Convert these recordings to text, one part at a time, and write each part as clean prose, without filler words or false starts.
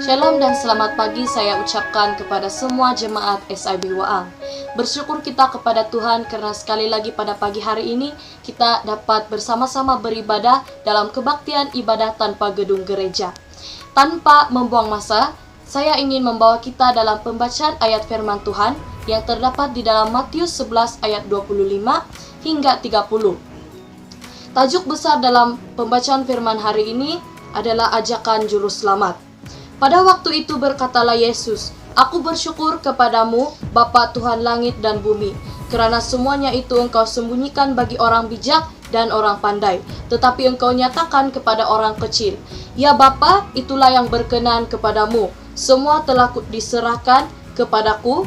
Shalom dan selamat pagi saya ucapkan kepada semua jemaat SIB Waang. Bersyukur kita kepada Tuhan karena sekali lagi pada pagi hari ini kita dapat bersama-sama beribadah dalam kebaktian ibadah tanpa gedung gereja. Tanpa membuang masa, saya ingin membawa kita dalam pembacaan ayat firman Tuhan yang terdapat di dalam Matius 11 ayat 25 hingga 30. Tajuk besar dalam pembacaan firman hari ini adalah ajakan juru selamat. Pada waktu itu berkatalah Yesus, "Aku bersyukur kepadamu, Bapa Tuhan langit dan bumi, kerana semuanya itu engkau sembunyikan bagi orang bijak dan orang pandai, tetapi engkau nyatakan kepada orang kecil. Ya Bapa, itulah yang berkenan kepadamu. Semua telah diserahkan kepadaku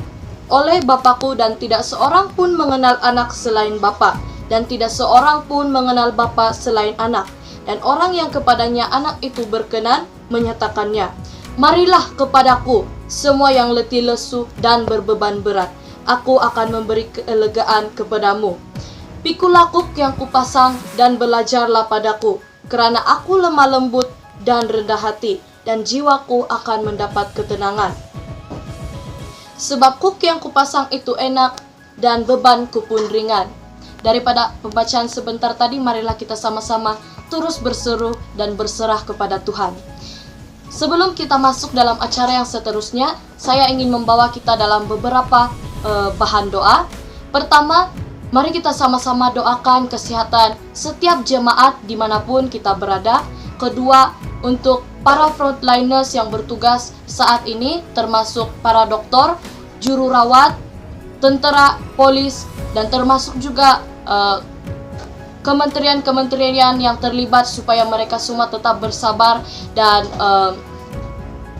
oleh Bapakku, dan tidak seorang pun mengenal anak selain Bapa, dan tidak seorang pun mengenal Bapa selain anak, dan orang yang kepadanya anak itu berkenan menyatakannya. Marilah kepadaku, semua yang letih lesu dan berbeban berat, aku akan memberi kelegaan kepadamu. Pikulah kuk yang kupasang dan belajarlah padaku, kerana aku lemah lembut dan rendah hati, dan jiwaku akan mendapat ketenangan. Sebab kuk yang kupasang itu enak dan bebanku pun ringan." Daripada pembacaan sebentar tadi, marilah kita sama-sama terus berseru dan berserah kepada Tuhan. Sebelum kita masuk dalam acara yang seterusnya, saya ingin membawa kita dalam beberapa bahan doa. Pertama, mari kita sama-sama doakan kesehatan setiap jemaat dimanapun kita berada. Kedua, untuk para frontliners yang bertugas saat ini, termasuk para dokter, juru rawat, tentara, polis, dan termasuk juga kementerian-kementerian yang terlibat, supaya mereka semua tetap bersabar dan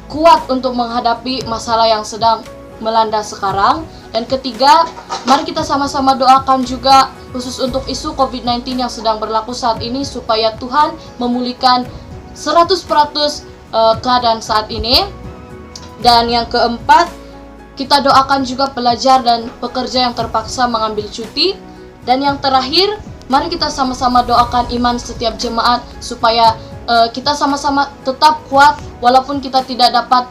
kuat untuk menghadapi masalah yang sedang melanda sekarang. Dan ketiga, mari kita sama-sama doakan juga khusus untuk isu COVID-19 yang sedang berlaku saat ini, supaya Tuhan memulihkan 100% keadaan saat ini. Dan yang keempat, kita doakan juga pelajar dan pekerja yang terpaksa mengambil cuti. Dan yang terakhir, mari kita sama-sama doakan iman setiap jemaat, supaya kita sama-sama tetap kuat walaupun kita tidak dapat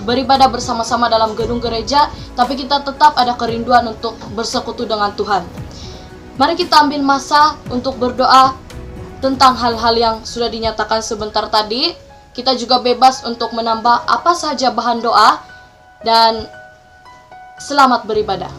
beribadah bersama-sama dalam gedung gereja, tapi kita tetap ada kerinduan untuk bersekutu dengan Tuhan. Mari kita ambil masa untuk berdoa tentang hal-hal yang sudah dinyatakan sebentar tadi. Kita juga bebas untuk menambah apa saja bahan doa, dan selamat beribadah.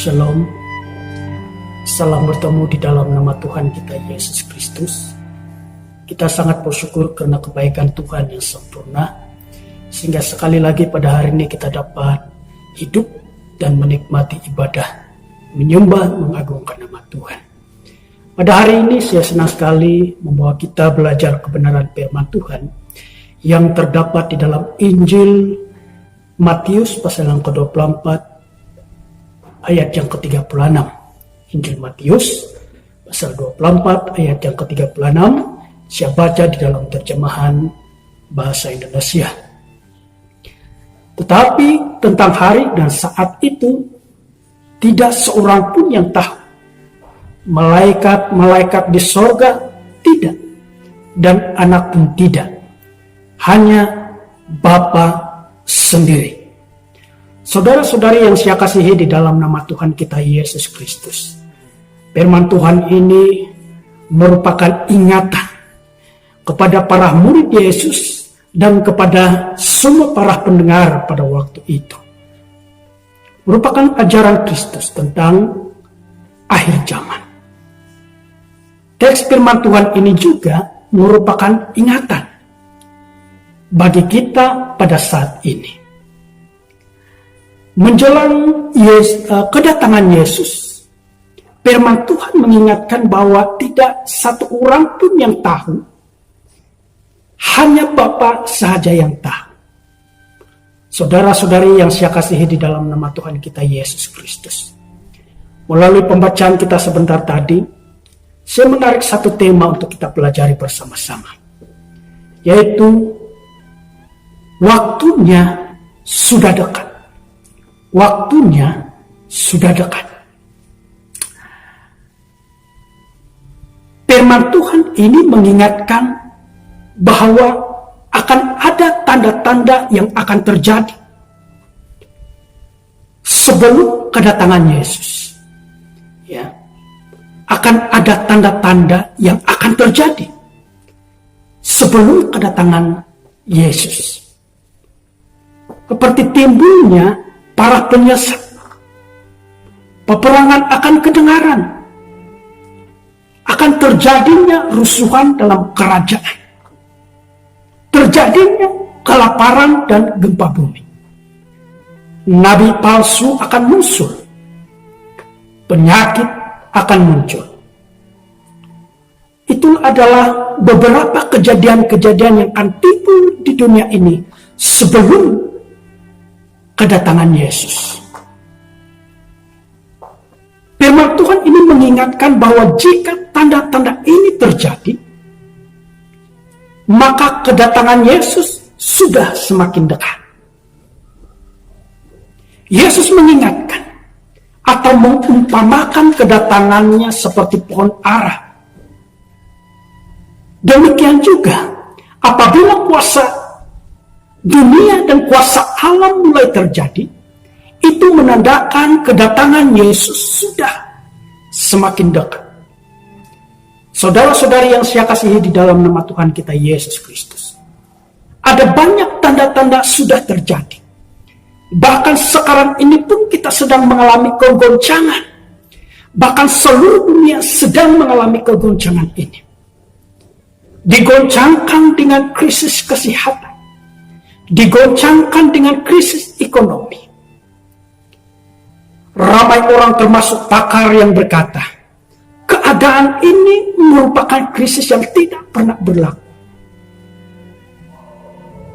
Shalom. Salam bertemu di dalam nama Tuhan kita Yesus Kristus. Kita sangat bersyukur karena kebaikan Tuhan yang sempurna, sehingga sekali lagi pada hari ini kita dapat hidup dan menikmati ibadah, menyembah, mengagungkan nama Tuhan. Pada hari ini saya senang sekali membawa kita belajar kebenaran firman Tuhan yang terdapat di dalam Injil Matius pasal yang ke-24 ayat yang ke-36. Injil Matius pasal 24 ayat yang ke-36. Saya baca di dalam terjemahan bahasa Indonesia. Tetapi tentang hari dan saat itu tidak seorang pun yang tahu. Malaikat di sorga tidak, dan anak pun tidak, hanya Bapa sendiri. Saudara-saudari yang saya kasihi di dalam nama Tuhan kita Yesus Kristus, firman Tuhan ini merupakan ingatan kepada para murid Yesus dan kepada semua para pendengar pada waktu itu. Merupakan ajaran Kristus tentang akhir zaman. Teks firman Tuhan ini juga merupakan ingatan bagi kita pada saat ini. Menjelang kedatangan Yesus, firman Tuhan mengingatkan bahwa tidak satu orang pun yang tahu, hanya Bapa sahaja yang tahu. Saudara-saudari yang saya kasihi di dalam nama Tuhan kita Yesus Kristus, melalui pembacaan kita sebentar tadi, saya menarik satu tema untuk kita pelajari bersama-sama, yaitu waktunya sudah dekat. Waktunya sudah dekat. Firman Tuhan ini mengingatkan bahwa akan ada tanda-tanda yang akan terjadi sebelum kedatangan Yesus. Ya. Akan ada tanda-tanda yang akan terjadi sebelum kedatangan Yesus. Seperti timbulnya para penyesat, peperangan akan kedengaran, akan terjadinya rusuhan dalam kerajaan, terjadinya kelaparan dan gempa bumi. Nabi palsu akan muncul, penyakit akan muncul. Itu adalah beberapa kejadian-kejadian yang akan timbul di dunia ini sebelum kedatangan Yesus. Firman Tuhan ini mengingatkan bahwa jika tanda-tanda ini terjadi, maka kedatangan Yesus sudah semakin dekat. Yesus mengingatkan atau mengumpamakan kedatangannya seperti pohon ara. Demikian juga apabila kuasa dunia dan kuasa alam mulai terjadi, itu menandakan kedatangan Yesus sudah semakin dekat. Saudara-saudari yang saya kasihi di dalam nama Tuhan kita Yesus Kristus, ada banyak tanda-tanda sudah terjadi. Bahkan sekarang ini pun kita sedang mengalami kegoncangan. Bahkan seluruh dunia sedang mengalami kegoncangan ini. Digoncangkan dengan krisis kesehatan, digoncangkan dengan krisis ekonomi. Ramai orang termasuk pakar yang berkata, keadaan ini merupakan krisis yang tidak pernah berlaku.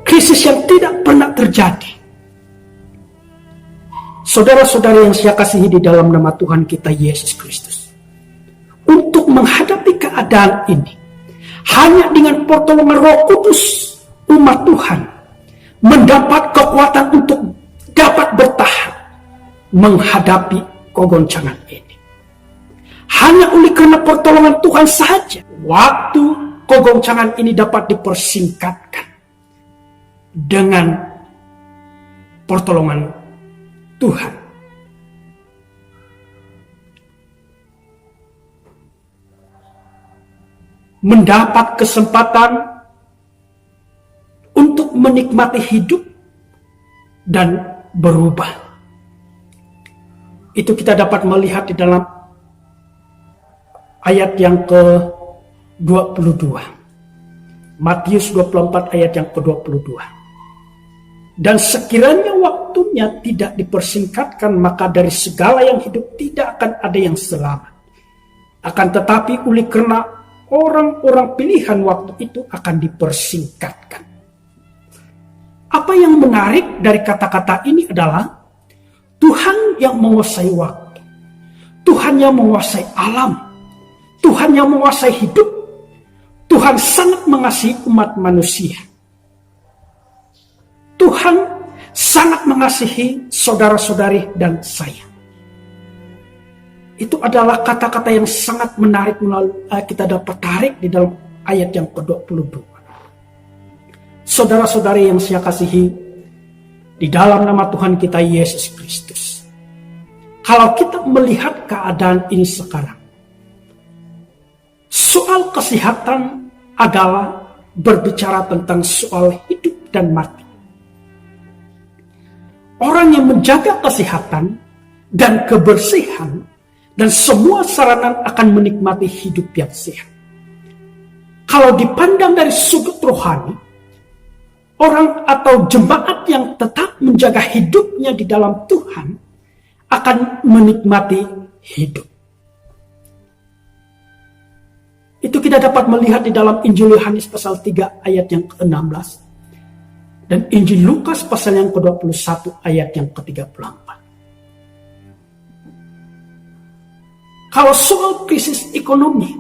Krisis yang tidak pernah terjadi. Saudara-saudara yang saya kasihi di dalam nama Tuhan kita Yesus Kristus, untuk menghadapi keadaan ini, hanya dengan pertolongan Roh Kudus, umat Tuhan mendapat kekuatan untuk dapat bertahan menghadapi kegoncangan ini. Hanya oleh karena pertolongan Tuhan saja waktu kegoncangan ini dapat dipersingkatkan dengan pertolongan Tuhan. Mendapat kesempatan untuk menikmati hidup dan berubah. Itu kita dapat melihat di dalam ayat yang ke-22. Matius 24 ayat yang ke-22. Dan sekiranya waktunya tidak dipersingkatkan, maka dari segala yang hidup tidak akan ada yang selamat. Akan tetapi oleh karena orang-orang pilihan waktu itu akan dipersingkatkan. Apa yang menarik dari kata-kata ini adalah Tuhan yang menguasai waktu. Tuhan yang menguasai alam. Tuhan yang menguasai hidup. Tuhan sangat mengasihi umat manusia. Tuhan sangat mengasihi saudara-saudari dan saya. Itu adalah kata-kata yang sangat menarik kita dapat tarik di dalam ayat yang ke-22. Saudara-saudari yang saya kasihi, di dalam nama Tuhan kita Yesus Kristus, kalau kita melihat keadaan ini sekarang, soal kesehatan adalah berbicara tentang soal hidup dan mati. Orang yang menjaga kesehatan dan kebersihan dan semua sarana akan menikmati hidup yang sehat. Kalau dipandang dari sudut rohani, orang atau jemaat yang tetap menjaga hidupnya di dalam Tuhan akan menikmati hidup. Itu kita dapat melihat di dalam Injil Yohanes pasal 3 ayat yang ke-16. Dan Injil Lukas pasal yang ke-21 ayat yang ke-34. Kalau soal krisis ekonomi,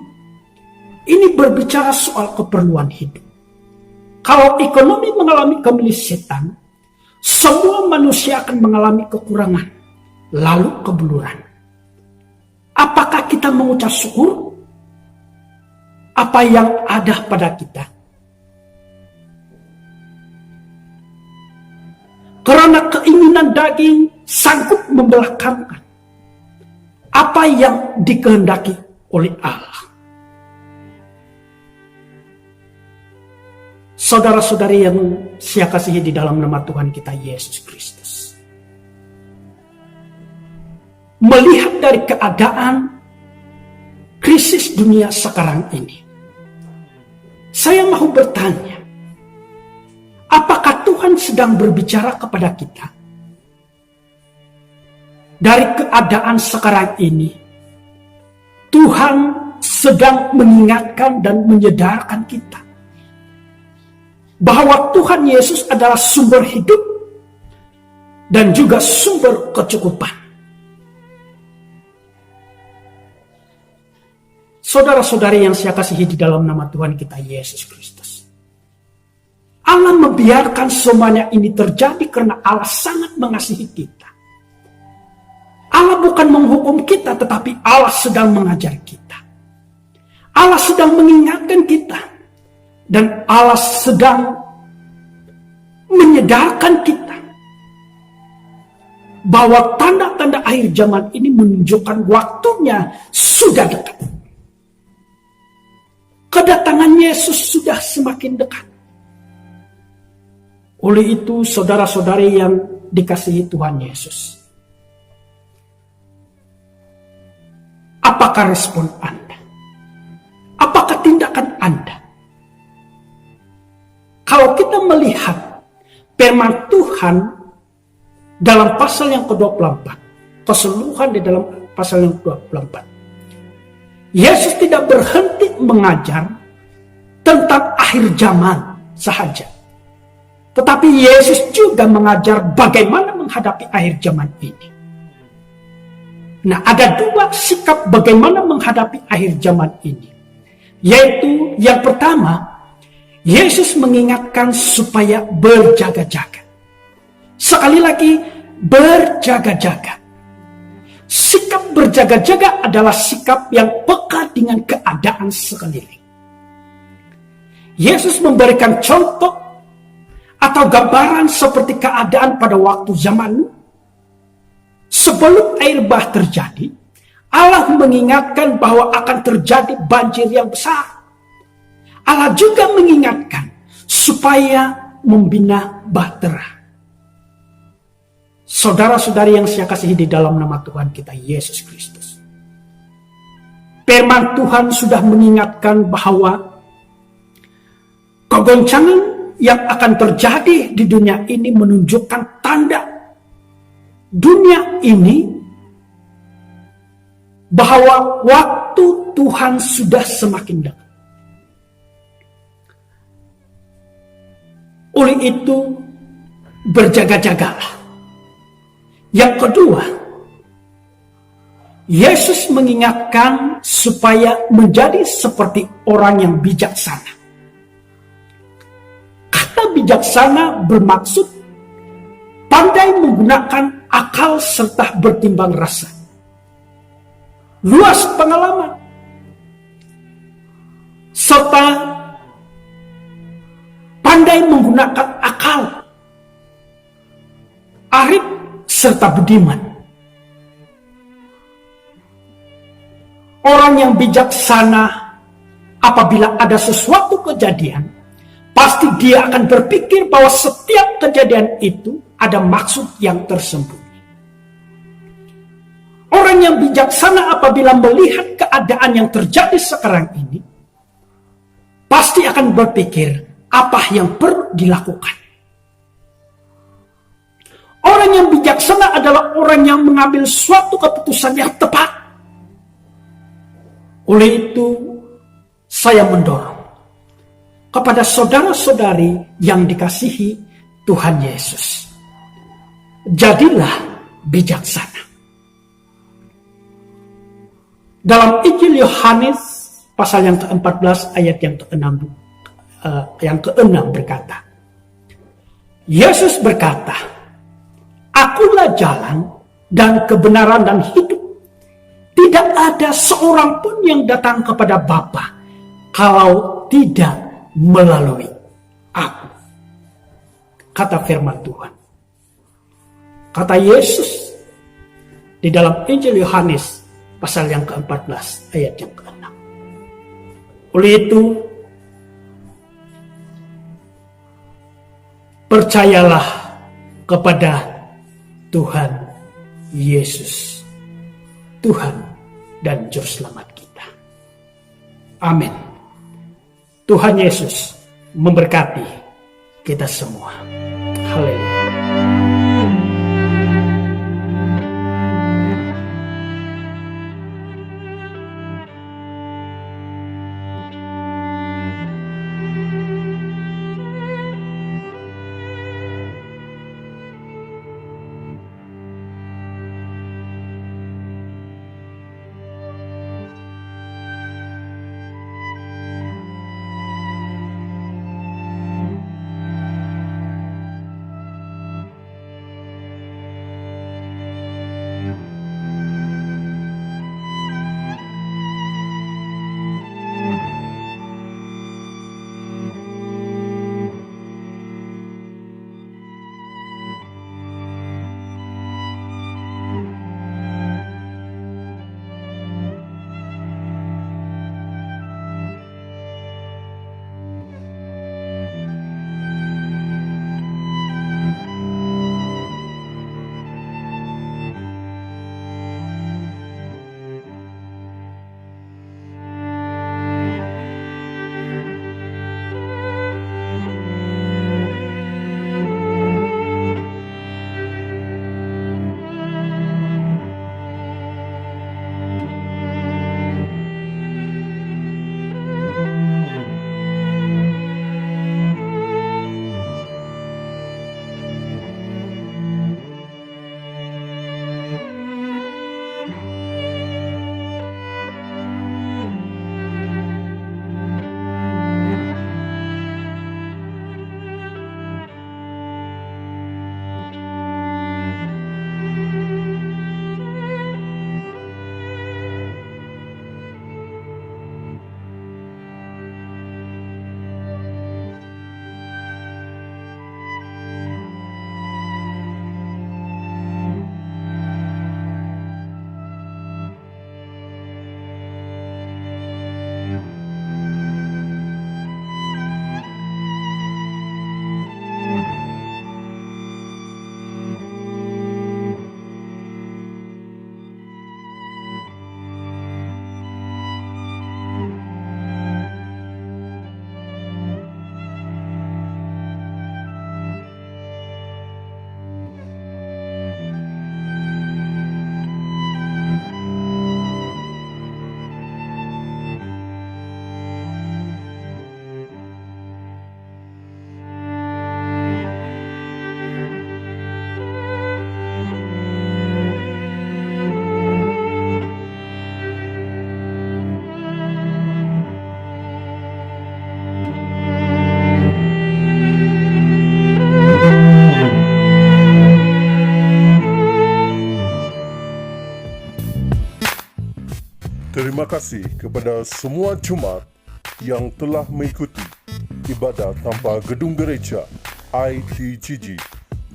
ini berbicara soal keperluan hidup. Kalau ekonomi mengalami kemelesetan, semua manusia akan mengalami kekurangan, lalu kebuluran. Apakah kita mengucap syukur? Apa yang ada pada kita? Karena keinginan daging sanggup membelakangkan apa yang dikehendaki oleh Allah. Saudara-saudari yang saya kasihi di dalam nama Tuhan kita Yesus Kristus, melihat dari keadaan krisis dunia sekarang ini, saya mau bertanya, apakah Tuhan sedang berbicara kepada kita? Dari keadaan sekarang ini, Tuhan sedang mengingatkan dan menyadarkan kita bahwa Tuhan Yesus adalah sumber hidup dan juga sumber kecukupan. Saudara-saudari yang saya kasihi di dalam nama Tuhan kita Yesus Kristus, Allah membiarkan semuanya ini terjadi karena Allah sangat mengasihi kita. Allah bukan menghukum kita, tetapi Allah sedang mengajar kita. Allah sedang mengingatkan kita. Dan Allah sedang menyadarkan kita bahwa tanda-tanda akhir zaman ini menunjukkan waktunya sudah dekat. Kedatangan Yesus sudah semakin dekat. Oleh itu, saudara-saudari yang dikasihi Tuhan Yesus, apakah respon Anda? Apakah tindakan Anda? Kalau kita melihat firman Tuhan dalam pasal yang ke-24, keseluruhan di dalam pasal yang ke-24, Yesus tidak berhenti mengajar tentang akhir zaman saja. Tetapi Yesus juga mengajar bagaimana menghadapi akhir zaman ini. Nah, ada dua sikap bagaimana menghadapi akhir zaman ini. Yaitu yang pertama, Yesus mengingatkan supaya berjaga-jaga. Sekali lagi, berjaga-jaga. Sikap berjaga-jaga adalah sikap yang peka dengan keadaan sekeliling. Yesus memberikan contoh atau gambaran seperti keadaan pada waktu zaman Nuh. Sebelum air bah terjadi, Allah mengingatkan bahwa akan terjadi banjir yang besar. Allah juga mengingatkan supaya membina bahtera. Saudara-saudari yang saya kasihi di dalam nama Tuhan kita Yesus Kristus. Firman Tuhan sudah mengingatkan bahwa kegoncangan yang akan terjadi di dunia ini menunjukkan tanda dunia ini bahwa waktu Tuhan sudah semakin dekat. Oleh itu, berjaga-jagalah. Yang kedua, Yesus mengingatkan supaya menjadi seperti orang yang bijaksana. Kata bijaksana bermaksud pandai menggunakan akal serta bertimbang rasa. Luas pengalaman. Serta pandai menggunakan akal. Arif serta budiman. Orang yang bijaksana apabila ada sesuatu kejadian, pasti dia akan berpikir bahwa setiap kejadian itu ada maksud yang tersembunyi. Orang yang bijaksana apabila melihat keadaan yang terjadi sekarang ini, pasti akan berpikir apa yang perlu dilakukan. Orang yang bijaksana adalah orang yang mengambil suatu keputusan yang tepat. Oleh itu, saya mendorong kepada saudara-saudari yang dikasihi Tuhan Yesus. Jadilah bijaksana. Dalam Injil Yohanes pasal yang ke-14 ayat yang ke-6 berkata, Yesus berkata, Akulah jalan dan kebenaran dan hidup. Tidak ada seorang pun yang datang kepada Bapa kalau tidak melalui aku. Kata firman Tuhan. Kata Yesus di dalam Injil Yohanes pasal yang ke-14 ayat yang ke-6. Oleh itu, percayalah kepada Tuhan Yesus, Tuhan dan Juru Selamat kita. Amin. Tuhan Yesus memberkati kita semua. Haleluya. Terima kasih kepada semua jemaat yang telah mengikuti ibadat tanpa gedung gereja ITGG,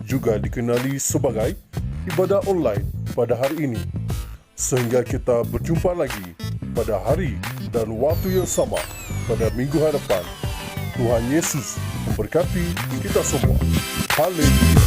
juga dikenali sebagai ibadah online pada hari ini. Sehingga kita berjumpa lagi pada hari dan waktu yang sama pada minggu hadapan. Tuhan Yesus memberkati kita semua. Haleluya.